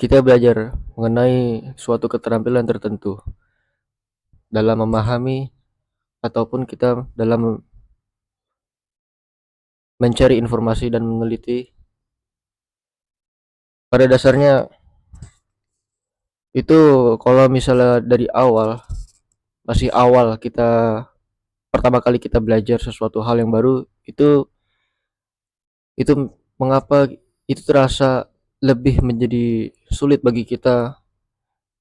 kita belajar mengenai suatu keterampilan tertentu dalam memahami ataupun kita dalam mencari informasi dan meneliti. Pada dasarnya itu kalau misalnya dari awal, masih awal kita pertama kali kita belajar sesuatu hal yang baru, itu mengapa itu terasa lebih menjadi sulit bagi kita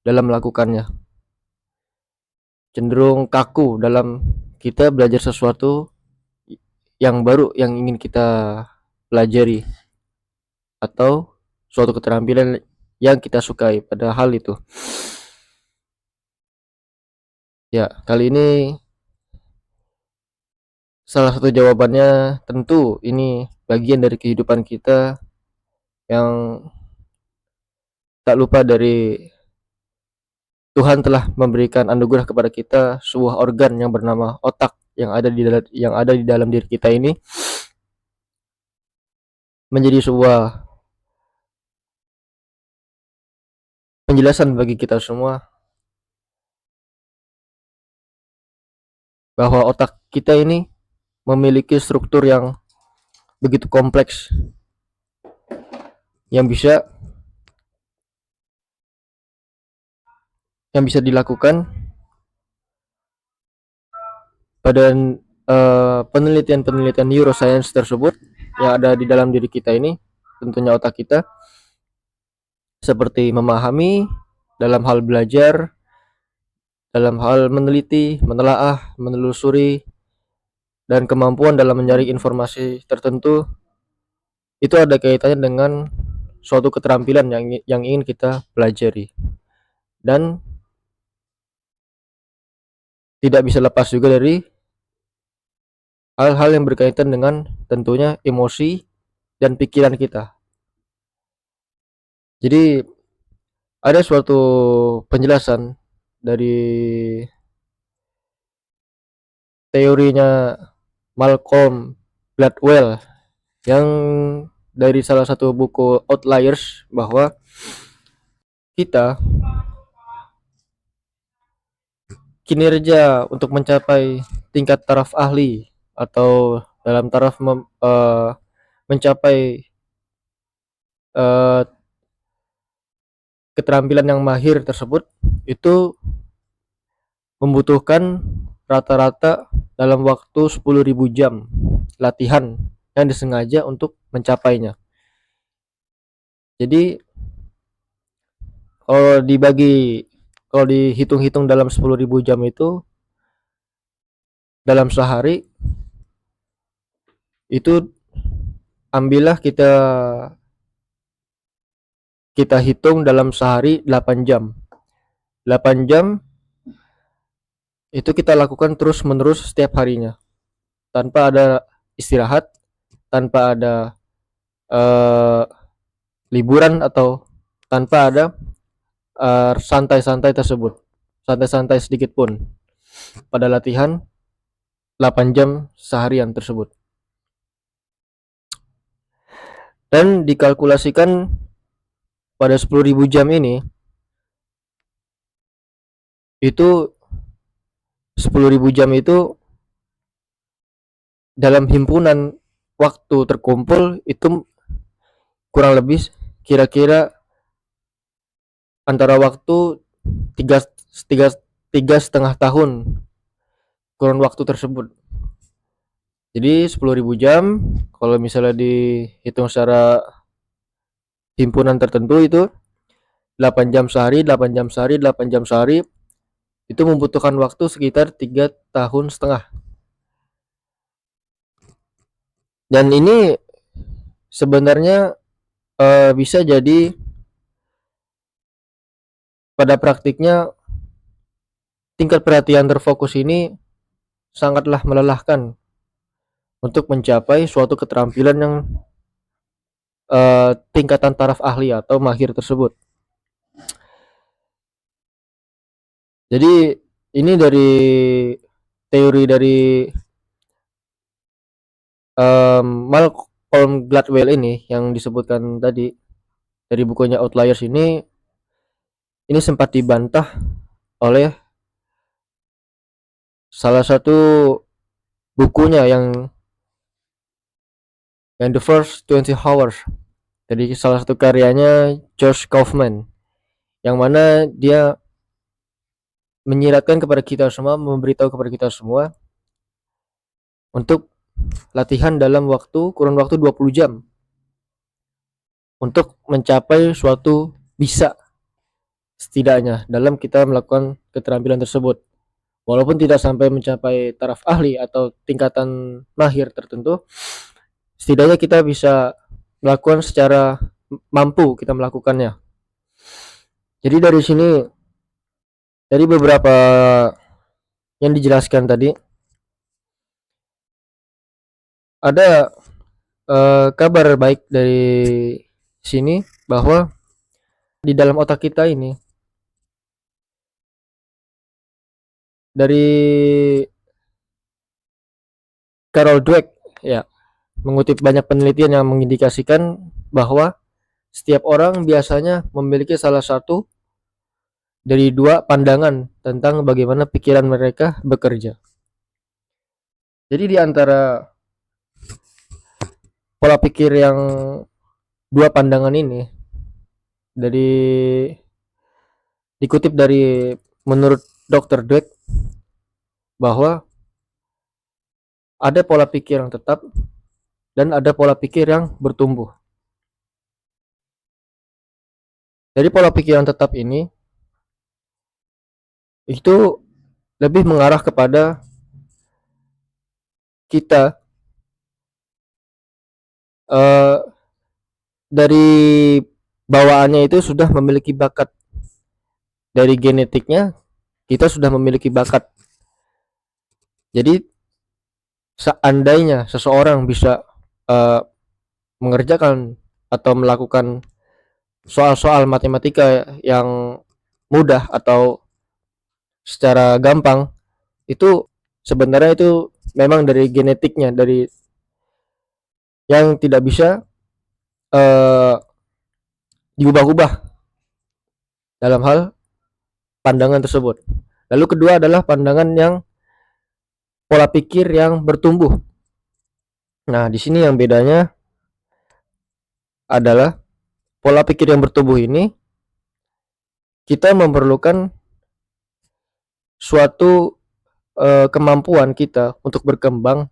dalam melakukannya, cenderung kaku dalam kita belajar sesuatu yang baru yang ingin kita pelajari atau suatu keterampilan yang kita sukai pada hal itu. Ya, kali ini salah satu jawabannya tentu ini bagian dari kehidupan kita yang tak lupa dari Tuhan telah memberikan anugerah kepada kita sebuah organ yang bernama otak yang ada di dalam diri kita ini menjadi sebuah penjelasan bagi kita semua bahwa otak kita ini memiliki struktur yang begitu kompleks yang bisa dilakukan pada penelitian-penelitian neuroscience tersebut yang ada di dalam diri kita ini, tentunya otak kita, seperti memahami dalam hal belajar, dalam hal meneliti, menelaah, menelusuri, dan kemampuan dalam mencari informasi tertentu. Itu ada kaitannya dengan suatu keterampilan yang ingin kita pelajari, dan tidak bisa lepas juga dari hal-hal yang berkaitan dengan tentunya emosi dan pikiran kita. Jadi ada suatu penjelasan dari teorinya Malcolm Gladwell yang dari salah satu buku Outliers, bahwa kita kinerja untuk mencapai tingkat taraf ahli atau dalam taraf mencapai uh, keterampilan yang mahir tersebut itu membutuhkan rata-rata dalam waktu 10.000 jam latihan yang disengaja untuk mencapainya. Jadi kalau dihitung-hitung dalam 10.000 jam itu dalam sehari, itu ambillah kita hitung dalam sehari 8 jam. 8 jam itu kita lakukan terus menerus setiap harinya, tanpa ada istirahat, tanpa ada liburan, atau tanpa ada santai-santai tersebut, santai-santai sedikit pun pada latihan 8 jam seharian tersebut. Dan dikalkulasikan pada 10.000 jam ini, itu 10.000 jam itu dalam himpunan waktu terkumpul itu kurang lebih kira-kira antara waktu tiga setengah tahun kurun waktu tersebut. Jadi 10.000 jam kalau misalnya dihitung secara himpunan tertentu itu 8 jam sehari, 8 jam sehari, 8 jam sehari, itu membutuhkan waktu sekitar 3 tahun setengah. Dan ini sebenarnya bisa jadi pada praktiknya tingkat perhatian terfokus ini sangatlah melelahkan untuk mencapai suatu keterampilan yang tingkatan taraf ahli atau mahir tersebut. Jadi ini dari teori dari Malcolm Gladwell ini yang disebutkan tadi dari bukunya Outliers ini, ini sempat dibantah oleh salah satu bukunya yang The First 20 Hours. Jadi salah satu karyanya George Kaufman, yang mana dia menyiratkan kepada kita semua, memberitahu kepada kita semua untuk latihan dalam kurun waktu 20 jam untuk mencapai suatu bisa, setidaknya dalam kita melakukan keterampilan tersebut. Walaupun tidak sampai mencapai taraf ahli atau tingkatan mahir tertentu, setidaknya kita bisa melakukan secara mampu kita melakukannya. Jadi dari sini, dari beberapa yang dijelaskan tadi, ada kabar baik dari sini bahwa di dalam otak kita ini, dari Carol Dweck ya, mengutip banyak penelitian yang mengindikasikan bahwa setiap orang biasanya memiliki salah satu dari dua pandangan tentang bagaimana pikiran mereka bekerja. Jadi di antara pola pikir yang dua pandangan ini, dikutip dari menurut Dr. Dweck, bahwa ada pola pikir yang tetap dan ada pola pikir yang bertumbuh. Jadi pola pikir yang tetap ini itu lebih mengarah kepada kita dari bawaannya itu sudah memiliki bakat, dari genetiknya kita sudah memiliki bakat. Jadi seandainya seseorang bisa mengerjakan atau melakukan soal-soal matematika yang mudah atau secara gampang, itu sebenarnya itu memang dari genetiknya, dari yang tidak bisa diubah-ubah dalam hal pandangan tersebut. Lalu kedua adalah pandangan yang pola pikir yang bertumbuh. Nah, di sini yang bedanya adalah pola pikir yang bertumbuh ini kita memerlukan suatu kemampuan kita untuk berkembang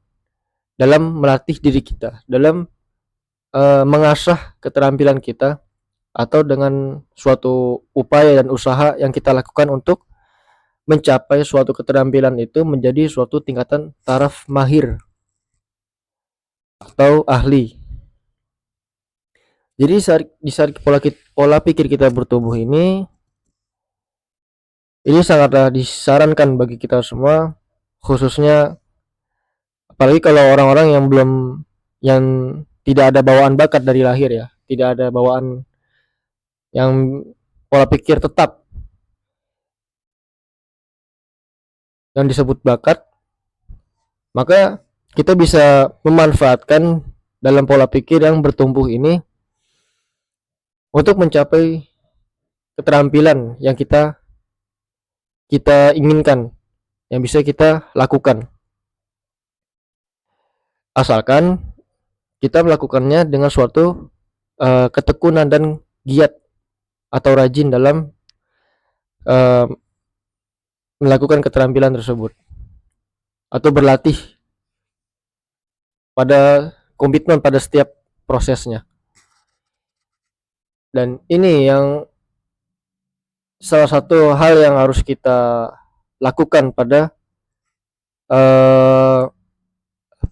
dalam melatih diri kita, dalam mengasah keterampilan kita, atau dengan suatu upaya dan usaha yang kita lakukan untuk mencapai suatu keterampilan itu menjadi suatu tingkatan taraf mahir atau ahli. Jadi di saat pola pikir kita bertumbuh ini sangatlah disarankan bagi kita semua, khususnya apalagi kalau orang-orang yang tidak ada bawaan bakat dari lahir ya, tidak ada bawaan yang pola pikir tetap yang disebut bakat, maka kita bisa memanfaatkan dalam pola pikir yang bertumbuh ini untuk mencapai keterampilan yang kita inginkan, yang bisa kita lakukan, asalkan kita melakukannya dengan suatu ketekunan dan giat atau rajin dalam melakukan keterampilan tersebut, atau berlatih pada komitmen pada setiap prosesnya. Dan ini yang salah satu hal yang harus kita lakukan pada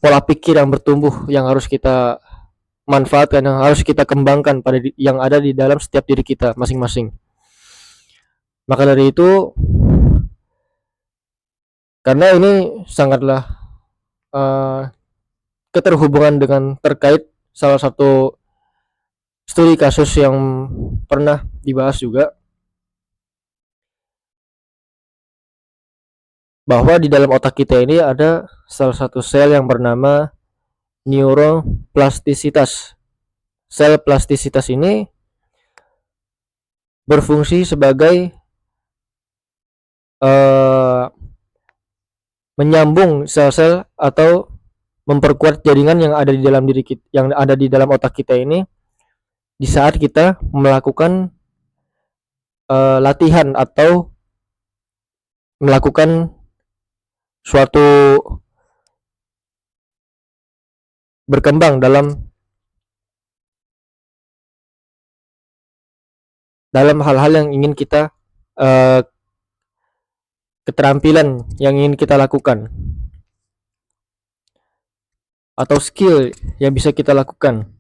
pola pikir yang bertumbuh, yang harus kita manfaatkan, yang harus kita kembangkan pada yang ada di dalam setiap diri kita masing-masing. Maka dari itu, karena ini sangatlah keterhubungan dengan terkait salah satu studi kasus yang pernah dibahas juga, bahwa di dalam otak kita ini ada salah satu sel yang bernama neuroplastisitas. Sel plastisitas ini berfungsi sebagai menyambung sel-sel atau memperkuat jaringan yang ada di dalam diri kita, yang ada di dalam otak kita ini di saat kita melakukan latihan atau melakukan suatu berkembang dalam hal-hal yang ingin kita keterampilan yang ingin kita lakukan atau skill yang bisa kita lakukan.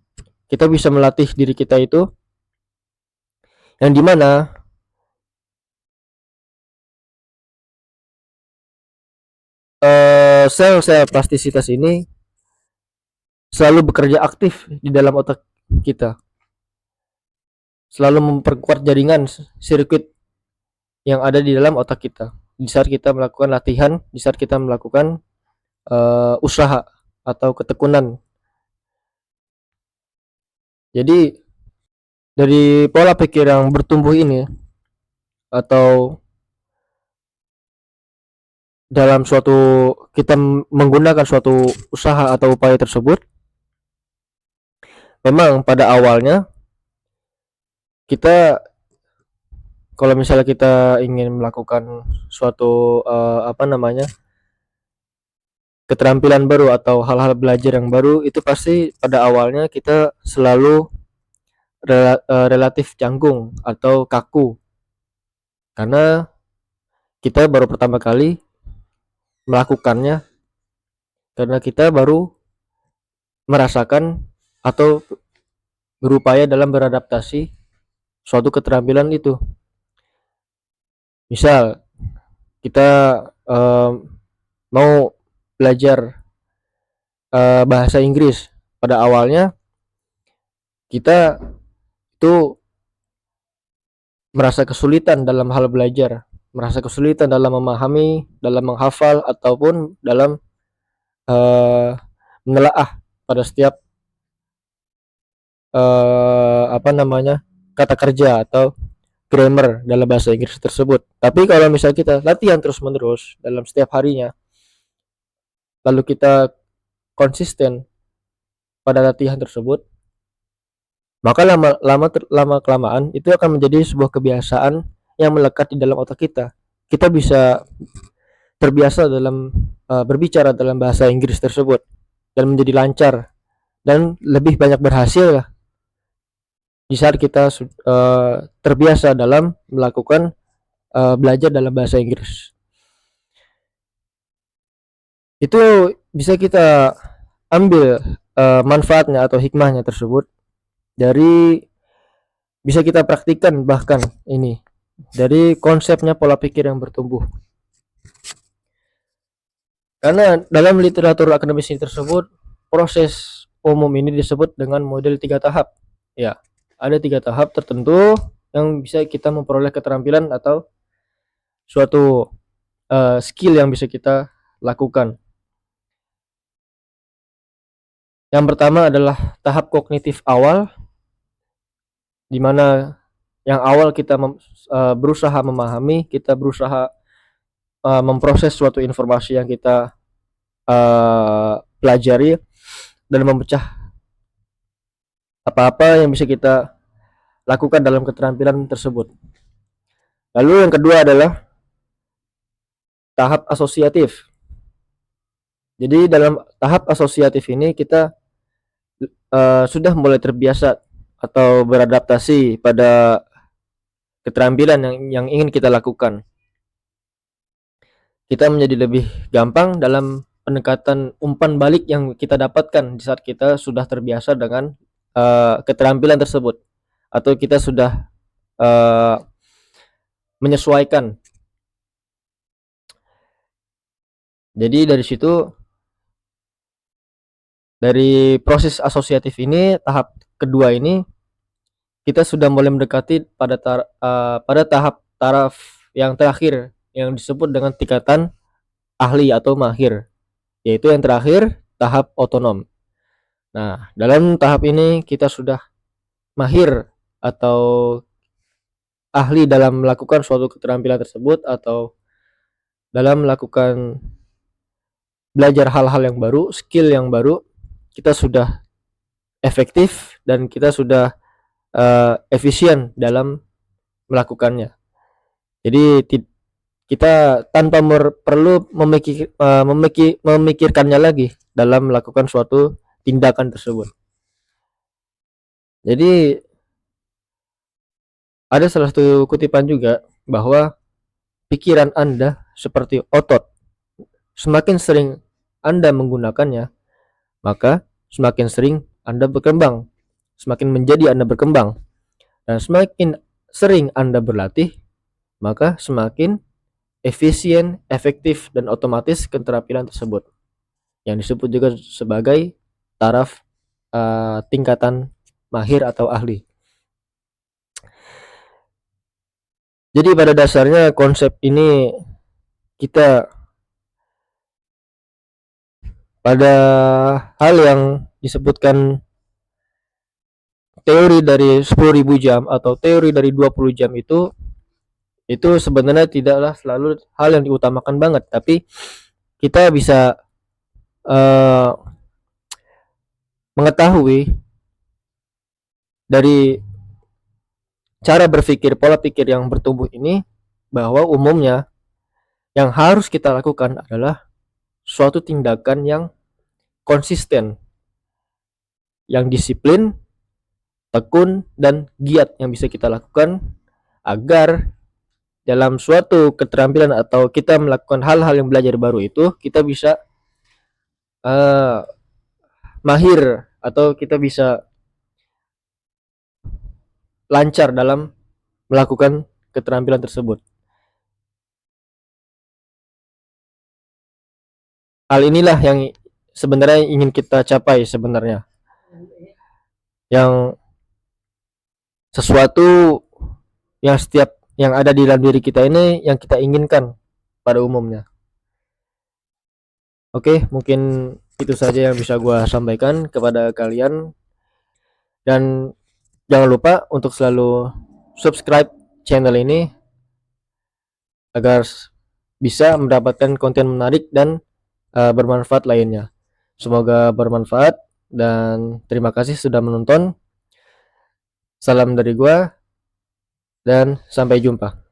Kita bisa melatih diri kita itu, yang dimana sel-sel plastisitas ini selalu bekerja aktif di dalam otak kita, selalu memperkuat jaringan sirkuit yang ada di dalam otak kita di saat kita melakukan latihan, di saat kita melakukan usaha atau ketekunan. Jadi dari pola pikir yang bertumbuh ini, atau dalam suatu kita menggunakan suatu usaha atau upaya tersebut, memang pada awalnya kita, kalau misalnya kita ingin melakukan suatu keterampilan baru atau hal-hal belajar yang baru, itu pasti pada awalnya kita selalu relatif canggung atau kaku, karena kita baru pertama kali melakukannya, karena kita baru merasakan atau berupaya dalam beradaptasi suatu keterampilan itu. Misal kita mau belajar bahasa Inggris, pada awalnya kita itu merasa kesulitan dalam hal belajar, merasa kesulitan dalam memahami, dalam menghafal, ataupun dalam menelaah pada setiap kata kerja atau grammar dalam bahasa Inggris tersebut. Tapi kalau misalnya kita latihan terus-menerus dalam setiap harinya, lalu kita konsisten pada latihan tersebut, maka lama kelamaan itu akan menjadi sebuah kebiasaan yang melekat di dalam otak kita. Kita bisa terbiasa dalam berbicara dalam bahasa Inggris tersebut dan menjadi lancar dan lebih banyak berhasil di saat kita terbiasa dalam melakukan belajar dalam bahasa Inggris. Itu bisa kita ambil manfaatnya atau hikmahnya tersebut dari, bisa kita praktikkan bahkan ini dari konsepnya pola pikir yang bertumbuh. Karena dalam literatur akademis ini tersebut, proses umum ini disebut dengan model 3 tahap. Ya, ada 3 tahap tertentu yang bisa kita memperoleh keterampilan atau suatu skill yang bisa kita lakukan. Yang pertama adalah tahap kognitif awal, di mana yang awal kita berusaha memahami, kita berusaha memproses suatu informasi yang kita pelajari dan memecah apa-apa yang bisa kita lakukan dalam keterampilan tersebut. Lalu yang kedua adalah tahap asosiatif. Jadi dalam tahap asosiatif ini kita sudah mulai terbiasa atau beradaptasi pada keterampilan yang ingin kita lakukan. Kita menjadi lebih gampang dalam pendekatan umpan balik yang kita dapatkan di saat kita sudah terbiasa dengan keterampilan tersebut, atau kita sudah menyesuaikan. Jadi dari situ, dari proses asosiatif ini, tahap kedua ini kita sudah mulai mendekati pada tahap taraf yang terakhir yang disebut dengan tingkatan ahli atau mahir, yaitu yang terakhir tahap otonom. Nah, dalam tahap ini kita sudah mahir atau ahli dalam melakukan suatu keterampilan tersebut atau dalam melakukan belajar hal-hal yang baru, skill yang baru, kita sudah efektif dan kita sudah efisien dalam melakukannya. Jadi kita tanpa perlu memikirkannya lagi dalam melakukan suatu tindakan tersebut. Jadi ada salah satu kutipan juga bahwa pikiran Anda seperti otot. Semakin sering Anda menggunakannya, maka semakin sering Anda berkembang, semakin menjadi Anda berkembang. Dan semakin sering Anda berlatih, maka semakin efisien, efektif, dan otomatis keterampilan tersebut, yang disebut juga sebagai taraf tingkatan mahir atau ahli. Jadi pada dasarnya konsep ini kita pada hal yang disebutkan teori dari 10.000 jam atau teori dari 20 jam itu sebenarnya tidaklah selalu hal yang diutamakan banget, tapi kita bisa mengetahui dari cara berpikir, pola pikir yang bertumbuh ini, bahwa umumnya yang harus kita lakukan adalah suatu tindakan yang konsisten, yang disiplin, tekun, dan giat yang bisa kita lakukan agar dalam suatu keterampilan atau kita melakukan hal-hal yang belajar baru itu kita bisa mahir atau kita bisa lancar dalam melakukan keterampilan tersebut. Hal inilah yang sebenarnya ingin kita capai sebenarnya, yang sesuatu yang setiap yang ada di dalam diri kita ini yang kita inginkan pada umumnya. Oke, mungkin itu saja yang bisa gue sampaikan kepada kalian, dan jangan lupa untuk selalu subscribe channel ini agar bisa mendapatkan konten menarik dan bermanfaat lainnya. Semoga bermanfaat dan terima kasih sudah menonton. Salam dari gua dan sampai jumpa.